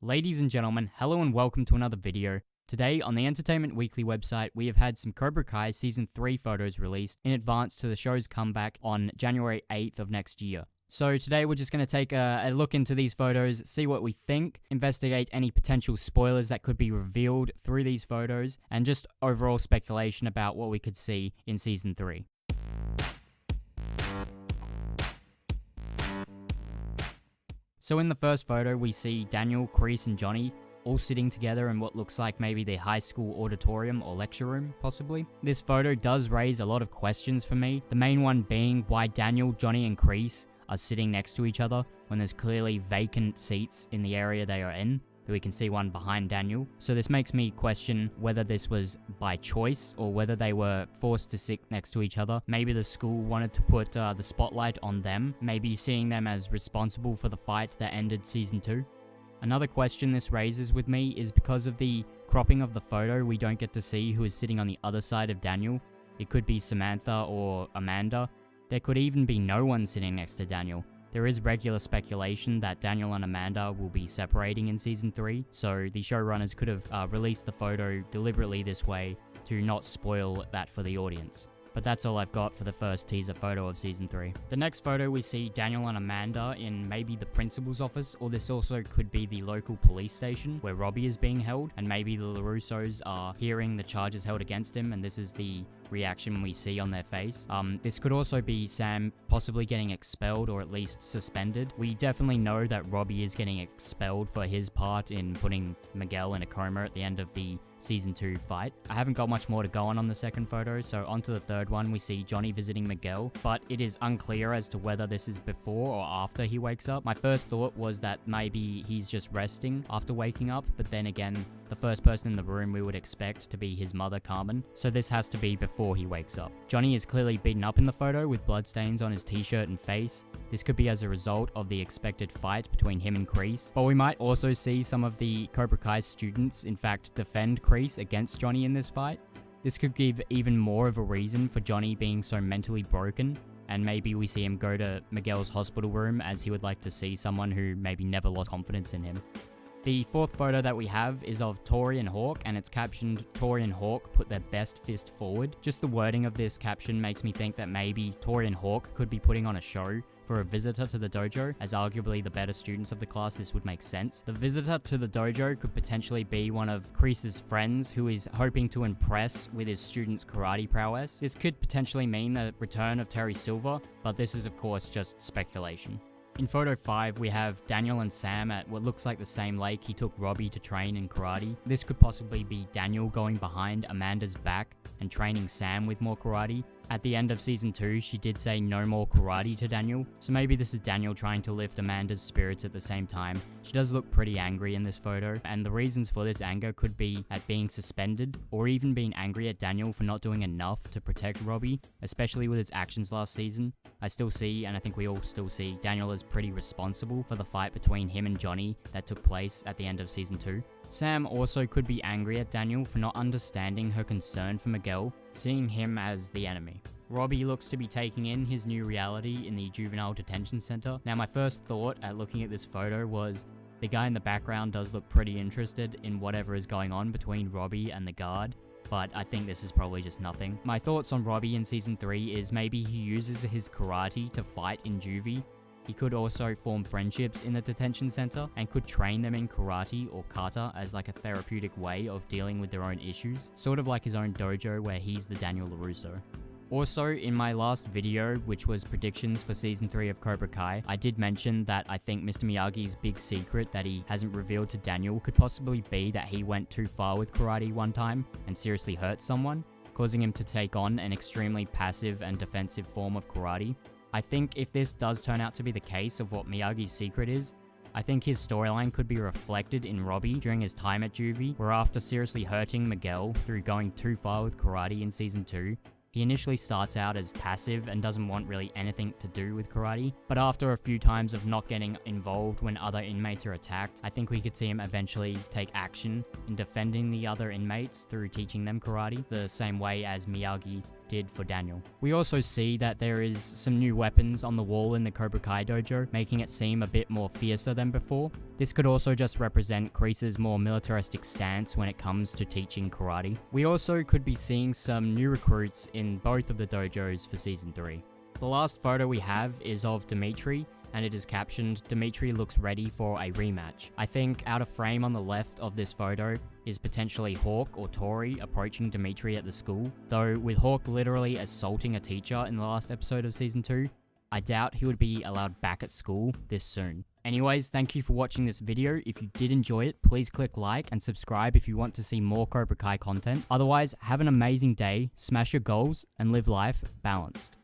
Ladies and gentlemen, hello and welcome to another video. Today on the Entertainment Weekly website, we have had some Cobra Kai Season 3 photos released in advance to the show's comeback on January 8th of next year. So today we're just going to take a look into these photos, see what we think, investigate any potential spoilers that could be revealed through these photos, and just overall speculation about what we could see in Season 3. So in the first photo, we see Daniel, Kreese, and Johnny all sitting together in what looks like maybe their high school auditorium or lecture room, possibly. This photo does raise a lot of questions for me, the main one being why Daniel, Johnny, and Kreese are sitting next to each other when there's clearly vacant seats in the area they are in. We can see one behind Daniel. So this makes me question whether this was by choice or whether they were forced to sit next to each other. Maybe the school wanted to put the spotlight on them, maybe seeing them as responsible for the fight that ended Season 2. Another question this raises with me is because of the cropping of the photo, we don't get to see who is sitting on the other side of Daniel. It could be Samantha or Amanda. There could even be no one sitting next to Daniel. There is regular speculation that Daniel and Amanda will be separating in Season 3, so the showrunners could have released the photo deliberately this way to not spoil that for the audience. But that's all I've got for the first teaser photo of Season 3. The next photo we see Daniel and Amanda in maybe the principal's office, or this also could be the local police station where Robbie is being held, and maybe the LaRussos are hearing the charges held against him, and this is the reaction we see on their face. This could also be Sam possibly getting expelled or at least suspended. We definitely know that Robbie is getting expelled for his part in putting Miguel in a coma at the end of the Season 2 fight. I haven't got much more to go on the second photo, so onto the third one we see Johnny visiting Miguel, but it is unclear as to whether this is before or after he wakes up. My first thought was that maybe he's just resting after waking up, but then again, the first person in the room we would expect to be his mother, Carmen, so this has to be before he wakes up. Johnny is clearly beaten up in the photo with bloodstains on his t-shirt and face. This could be as a result of the expected fight between him and Kreese, but we might also see some of the Cobra Kai students in fact defend Kreese against Johnny in this fight. This could give even more of a reason for Johnny being so mentally broken, and maybe we see him go to Miguel's hospital room as he would like to see someone who maybe never lost confidence in him. The fourth photo that we have is of Tori and Hawk, and it's captioned, "Tori and Hawk put their best fist forward." Just the wording of this caption makes me think that maybe Tori and Hawk could be putting on a show for a visitor to the dojo. As arguably the better students of the class, this would make sense. The visitor to the dojo could potentially be one of Kreese's friends who is hoping to impress with his students' karate prowess. This could potentially mean the return of Terry Silver, but this is of course just speculation. In photo 5, we have Daniel and Sam at what looks like the same lake he took Robbie to train in karate. This could possibly be Daniel going behind Amanda's back and training Sam with more karate. At the end of Season 2, she did say no more karate to Daniel, so maybe this is Daniel trying to lift Amanda's spirits at the same time. She does look pretty angry in this photo, and the reasons for this anger could be at being suspended, or even being angry at Daniel for not doing enough to protect Robbie, especially with his actions last season. I still see, and I think we all still see, Daniel as pretty responsible for the fight between him and Johnny that took place at the end of Season 2. Sam also could be angry at Daniel for not understanding her concern for Miguel, seeing him as the enemy. Robbie looks to be taking in his new reality in the juvenile detention center. Now my first thought at looking at this photo was the guy in the background does look pretty interested in whatever is going on between Robbie and the guard, but I think this is probably just nothing. My thoughts on Robbie in Season 3 is maybe he uses his karate to fight in juvie. He could also form friendships in the detention center and could train them in karate or kata as like a therapeutic way of dealing with their own issues, sort of like his own dojo where he's the Daniel LaRusso. Also, in my last video, which was predictions for Season 3 of Cobra Kai, I did mention that I think Mr. Miyagi's big secret that he hasn't revealed to Daniel could possibly be that he went too far with karate one time and seriously hurt someone, causing him to take on an extremely passive and defensive form of karate. I think if this does turn out to be the case of what Miyagi's secret is, I think his storyline could be reflected in Robbie during his time at juvie, where after seriously hurting Miguel through going too far with karate in Season 2, he initially starts out as passive and doesn't want really anything to do with karate, but after a few times of not getting involved when other inmates are attacked, I think we could see him eventually take action in defending the other inmates through teaching them karate, the same way as Miyagi did for Daniel. We also see that there is some new weapons on the wall in the Cobra Kai dojo, making it seem a bit more fiercer than before. This could also just represent Kreese's more militaristic stance when it comes to teaching karate. We also could be seeing some new recruits in both of the dojos for Season 3. The last photo we have is of Dimitri, and it is captioned, "Dimitri looks ready for a rematch." I think out of frame on the left of this photo is potentially Hawk or Tori approaching Dimitri at the school, though with Hawk literally assaulting a teacher in the last episode of Season 2, I doubt he would be allowed back at school this soon. Anyways, thank you for watching this video. If you did enjoy it, please click like and subscribe if you want to see more Cobra Kai content. Otherwise, have an amazing day, smash your goals, and live life balanced.